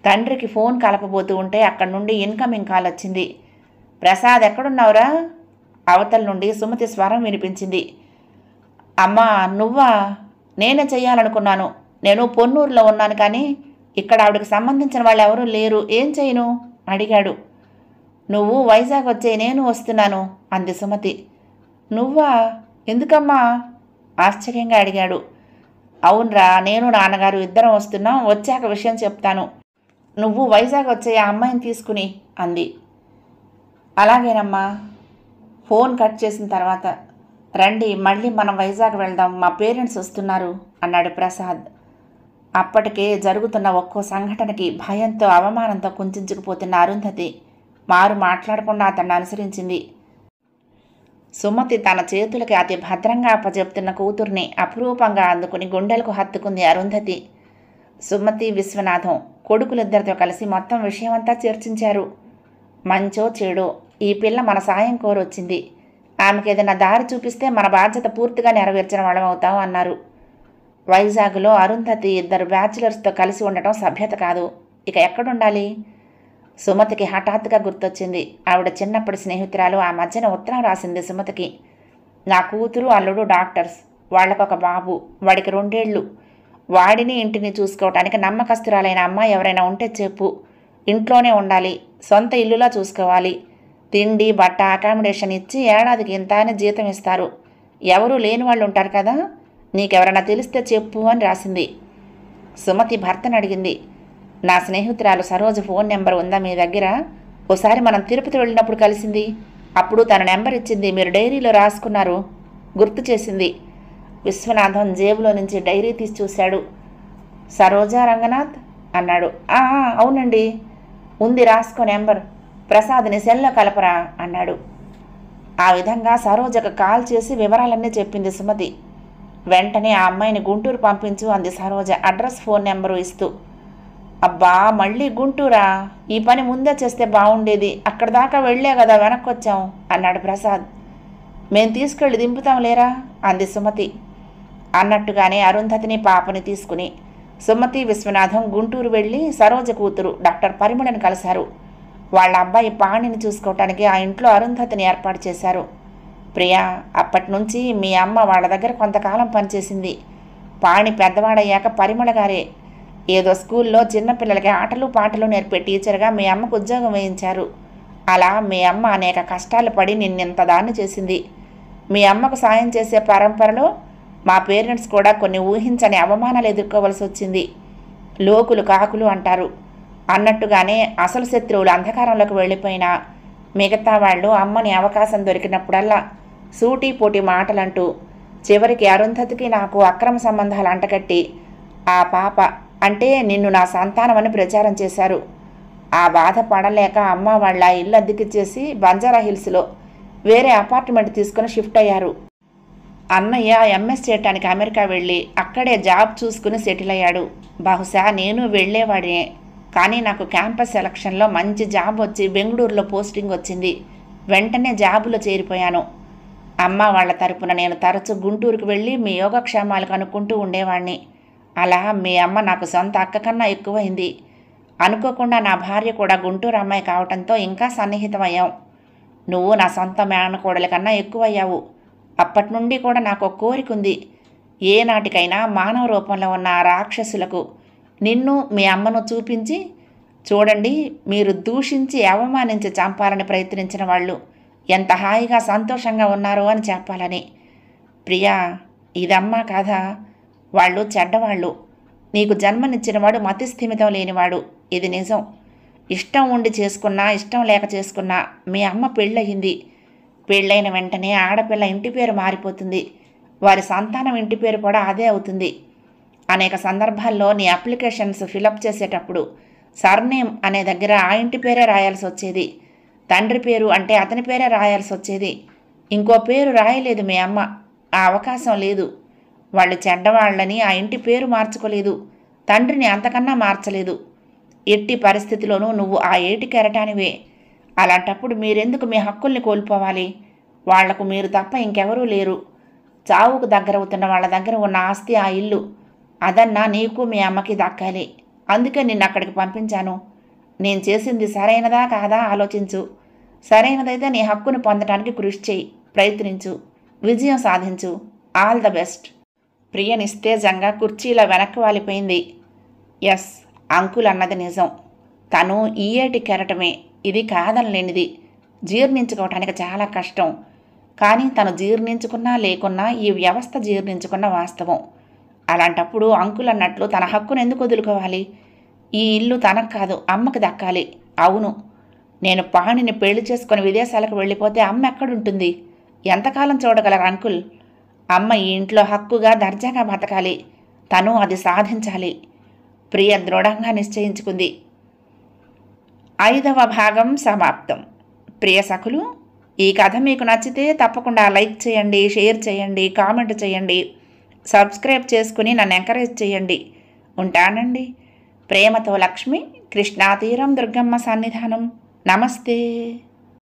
తండ్రికి ఫోన్ కలపబోతూ ఉంటే అక్కడి నుండి ఇన్కమింగ్ కాల్ వచ్చింది. ప్రసాద్ ఎక్కడున్నావురా? అవతల నుండి సుమతి స్వరం వినిపించింది. అమ్మా నువ్వా? నేనే చెయ్యాలనుకున్నాను. నేను పొన్నూరులో ఉన్నాను, కానీ ఇక్కడ ఆవిడకి సంబంధించిన వాళ్ళు ఎవరూ లేరు, ఏం చేయను అడిగాడు. నువ్వు వైజాగ్ వచ్చే, నేను వస్తున్నాను అంది సుమతి. నువ్వా? ఎందుకమ్మా ఆశ్చర్యంగా అడిగాడు. అవునరా, నేను నాన్నగారు ఇద్దరం వస్తున్నాం, వచ్చాక విషయం చెప్తాను, నువ్వు వైజాగ్ వచ్చే ఆ అమ్మాయిని తీసుకుని అంది. అలాగేనమ్మా. ఫోన్ కట్ చేసిన తర్వాత, రండి మళ్ళీ మనం వైజాగ్ వెళ్దాం, మా పేరెంట్స్ వస్తున్నారు అన్నాడు ప్రసాద్. అప్పటికే జరుగుతున్న ఒక్కో సంఘటనకి భయంతో అవమానంతో కుంచుకుపోతున్న అరుంధతి మారు మాట్లాడకుండా అతన్ని అనుసరించింది. సుమతి తన చేతులకి అతి భద్రంగా అప్పచెప్తున్న కూతుర్ని అపురూపంగా అందుకుని గుండెలకు హత్తుకుంది అరుంధతి. సుమతి, విశ్వనాథం కొడుకులిద్దరితో కలిసి మొత్తం విషయమంతా చర్చించారు. మంచో చెడో ఈ పిల్ల మన సాయం కోరొచ్చింది, ఆమెకి ఏదైనా దారి చూపిస్తే మన బాధ్యత పూర్తిగా నెరవేర్చిన వాళ్ళం అవుతాం అన్నారు. వైజాగ్లో అరుంధతి 2 బ్యాచిలర్స్తో కలిసి ఉండటం సభ్యత కాదు. ఇక ఎక్కడుండాలి? సుమతికి హఠాత్తుగా గుర్తొచ్చింది. ఆవిడ చిన్నప్పటి స్నేహితురాలు ఆ మధ్యన ఉత్తరం రాసింది సుమతికి. నా కూతురు అల్లుడు డాక్టర్స్, వాళ్ళకొక బాబు, వాడికి 2 ఏళ్ళు. వాడిని ఇంటిని చూసుకోవటానికి నమ్మకస్తురాలైన అమ్మాయి ఎవరైనా ఉంటే చెప్పు. ఇంట్లోనే ఉండాలి, సొంత ఇల్లులా చూసుకోవాలి, తిండి బట్ట అకామిడేషన్ ఇచ్చి ఏడాదికి ఇంత అని జీతం ఇస్తారు. ఎవరూ లేని వాళ్ళు ఉంటారు కదా, నీకెవరైనా తెలిస్తే చెప్పు అని రాసింది. సుమతి భర్తను అడిగింది. నా స్నేహితురాలు సరోజ ఫోన్ నెంబర్ ఉందా మీ దగ్గర? ఓసారి మనం తిరుపతి వెళ్ళినప్పుడు కలిసింది, అప్పుడు తన నెంబర్ ఇచ్చింది, మీరు డైరీలో రాసుకున్నారు, గుర్తు చేసింది. విశ్వనాథం జేబులో నుంచి డైరీ తీసి చూశాడు. సరోజా రంగనాథ్ అన్నాడు. అవునండి, ఉంది, రాసుకో నెంబర్, ప్రసాద్ని సెల్లో కలపరా అన్నాడు. ఆ విధంగా సరోజకు కాల్ చేసి వివరాలన్నీ చెప్పింది సుమతి. వెంటనే ఆ అమ్మాయిని గుంటూరు పంపించు అంది సరోజ అడ్రస్ ఫోన్ నెంబరు ఇస్తూ. అబ్బా మళ్ళీ గుంటూరా, ఈ పని ముందే చేస్తే బాగుండేది, అక్కడ దాకా వెళ్ళే కదా వెనక్కొచ్చాం అన్నాడు ప్రసాద్. మేం తీసుకెళ్ళి దింపుతాం లేరా అంది సుమతి. అన్నట్టుగానే అరుంధతిని పాపని తీసుకుని సుమతి, విశ్వనాథం గుంటూరు వెళ్ళి సరోజ కూతురు డాక్టర్ పరిమళని కలిశారు. వాళ్ళ అబ్బాయి పాణిని చూసుకోవటానికి ఆ ఇంట్లో అరుంధతిని ఏర్పాటు చేశారు. ప్రియా, అప్పటి నుంచి మీ అమ్మ వాళ్ళ దగ్గర కొంతకాలం పనిచేసింది. పాణి పెద్దవాడయ్యాక పరిమళ గారే ఏదో స్కూల్లో చిన్నపిల్లలకి ఆటలు పాటలు నేర్పే టీచర్గా మీ అమ్మకు ఉద్యోగం వేయించారు. అలా మీ అమ్మ అనేక కష్టాలు పడి నిన్నింత దాన్ని చేసింది. మీ అమ్మకు సాయం చేసే పరంపరలో మా పేరెంట్స్ కూడా కొన్ని ఊహించని అవమానాలు ఎదుర్కోవలసి వచ్చింది. లోకులు కాకులు అంటారు అన్నట్టుగానే అసలు శత్రువులు అంధకారంలోకి వెళ్ళిపోయినా మిగతా వాళ్ళు అమ్మని అవకాశం దొరికినప్పుడల్లా సూటిపోటి మాటలంటూ చివరికి అరుంధతికి నాకు అక్రమ సంబంధాలు అంటగట్టి ఆ పాప అంటే నిన్ను నా సంతానమని ప్రచారం చేశారు. ఆ బాధ పడలేక అమ్మ వాళ్ళ ఇల్లు అద్దెకిచ్చేసి బంజారా హిల్స్లో వేరే అపార్ట్మెంట్ తీసుకుని షిఫ్ట్ అయ్యారు. అన్నయ్య ఎంఎస్ చేయటానికి అమెరికా వెళ్ళి అక్కడే జాబ్ చూసుకుని సెటిల్ అయ్యాడు. బహుశా నేను వెళ్ళేవాడినే, కానీ నాకు క్యాంపస్ సెలక్షన్లో మంచి జాబ్ వచ్చి బెంగళూరులో పోస్టింగ్ వచ్చింది. వెంటనే జాబులో చేరిపోయాను. అమ్మ వాళ్ళ తరపున నేను తరచూ గుంటూరుకు వెళ్ళి మీ యోగక్షేమాలు కనుక్కుంటూ ఉండేవాడిని. అలా మీ అమ్మ నాకు సొంత అక్క కన్నా ఎక్కువైంది. అనుకోకుండా నా భార్య కూడా గుంటూరు అమ్మాయి కావటంతో ఇంకా సన్నిహితమయ్యాం. నువ్వు నా సొంత మేనకోడల కన్నా ఎక్కువయ్యావు. అప్పటి నుండి కూడా నాకు ఒక కోరిక ఉంది. ఏనాటికైనా మానవ రూపంలో ఉన్న ఆ రాక్షసులకు నిన్ను మీ అమ్మను చూపించి, చూడండి మీరు దూషించి అవమానించి చంపాలని ప్రయత్నించిన వాళ్ళు ఎంత హాయిగా సంతోషంగా ఉన్నారో అని చెప్పాలని. ప్రియా, ఇదమ్మా కథ. వాళ్ళు చెడ్డవాళ్ళు. నీకు జన్మనిచ్చినవాడు మతిస్థిమితం లేనివాడు, ఇది నిజం. ఇష్టం ఉండి చేసుకున్నా ఇష్టం లేక చేసుకున్నా మీ అమ్మ పెళ్ళయింది. పెళ్ళైన వెంటనే ఆడపిల్ల ఇంటి పేరు మారిపోతుంది, వారి సంతానం ఇంటి పేరు కూడా అదే అవుతుంది. అనేక సందర్భాల్లో నీ అప్లికేషన్స్ ఫిలప్ చేసేటప్పుడు సర్నేమ్ అనే దగ్గర ఆ ఇంటి పేరే రాయాల్సి వచ్చేది. తండ్రి పేరు అంటే అతని పేరే రాయాల్సి వచ్చేది. ఇంకో పేరు రాయలేదు మీ అమ్మ. ఆ అవకాశం లేదు. వాళ్ళు చెడ్డవాళ్ళని ఆ ఇంటి పేరు మార్చుకోలేదు. తండ్రిని అంతకన్నా మార్చలేదు. ఎట్టి పరిస్థితిలోనూ నువ్వు ఆ ఏటి కెరటానివే. అలాంటప్పుడు మీరెందుకు మీ హక్కుల్ని కోల్పోవాలి? వాళ్లకు మీరు తప్ప ఇంకెవరూ లేరు. చావుకు దగ్గరవుతున్న వాళ్ళ దగ్గర ఉన్న ఆస్తి ఆ ఇల్లు. అదన్నా నీకు మీ అమ్మకి దక్కాలి. అందుకే నిన్ను అక్కడికి పంపించాను. నేను చేసింది సరైనదా కాదా ఆలోచించు. సరైనదైతే నీ హక్కును పొందడానికి కృషి చేయి, ప్రయత్నించు, విజయం సాధించు. All the best. ప్రియ నిస్తేజంగా కుర్చీలో వెనక్కి వాలిపోయింది. ఎస్, అంకుల్ అన్నది నిజం. తను ఈ ఏటి కెరటమే. ఇది కాదనలేనిది. జీర్ణించుకోవటానికి చాలా కష్టం. కానీ తను జీర్ణించుకున్నా లేకున్నా ఈ వ్యవస్థ జీర్ణించుకున్న వాస్తవం. అలాంటప్పుడు అంకుల్ అన్నట్లు తన హక్కును ఎందుకు వదులుకోవాలి? ఈ ఇల్లు తనకు కాదు, అమ్మకి దక్కాలి. అవును, నేను పాణిని పెళ్లి చేసుకుని విదేశాలకు వెళ్ళిపోతే అమ్మ ఎక్కడుంటుంది? ఎంతకాలం చూడగలరు అంకుల్? అమ్మ ఈ ఇంట్లో హక్కుగా దర్జాగా బతకాలి. తను అది సాధించాలి. ప్రియ దృఢంగా నిశ్చయించుకుంది. 5వ భాగం సమాప్తం. ప్రియ సఖులు, ఈ కథ మీకు నచ్చితే తప్పకుండా లైక్ చేయండి, షేర్ చేయండి, కామెంట్ చేయండి, సబ్స్క్రైబ్ చేసుకుని నన్ను ఎంకరేజ్ చేయండి. ఉంటానండి. ప్రేమతో లక్ష్మి, కృష్ణా తీరం దుర్గమ్మ సన్నిధానం. నమస్తే.